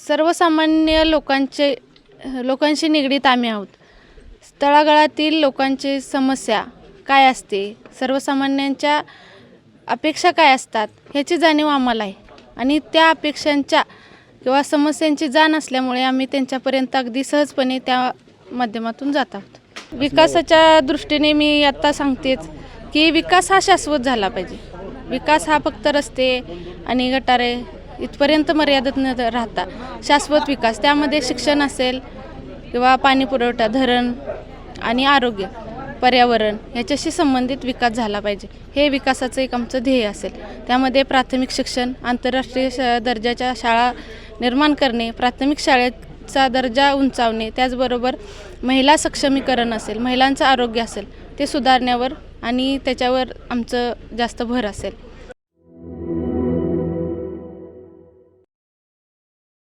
सर्वसामान्य लोकांशी निगडीत आम्ही आहोत. तळागाळातील लोकांची समस्या काय असते, सर्वसामान्यांच्या अपेक्षा काय असतात ह्याची जाणीव आम्हाला आहे आणि त्या अपेक्षांच्या किंवा समस्यांची जाण असल्यामुळे आम्ही त्यांच्यापर्यंत अगदी सहजपणे त्या माध्यमातून जात आहोत. विकासाच्या दृष्टीने मी आता सांगतेच की विकास हा शाश्वत झाला पाहिजे. विकास हा फक्त रस्ते आणि गटारे इथपर्यंत मर्यादित न राहता शाश्वत विकास, त्यामध्ये शिक्षण असेल किंवा पाणी पुरवठा, धरण आणि आरोग्य, पर्यावरण याच्याशी संबंधित विकास झाला पाहिजे. हे विकासाचं एक आमचं ध्येय असेल. त्यामध्ये प्राथमिक शिक्षण, आंतरराष्ट्रीय दर्जाच्या शाळा निर्माण करणे, प्राथमिक शाळेचा दर्जा उंचावणे, त्याचबरोबर महिला सक्षमीकरण असेल, महिलांचं आरोग्य असेल ते सुधारण्यावर आणि त्याच्यावर आमचं जास्त भर असेल.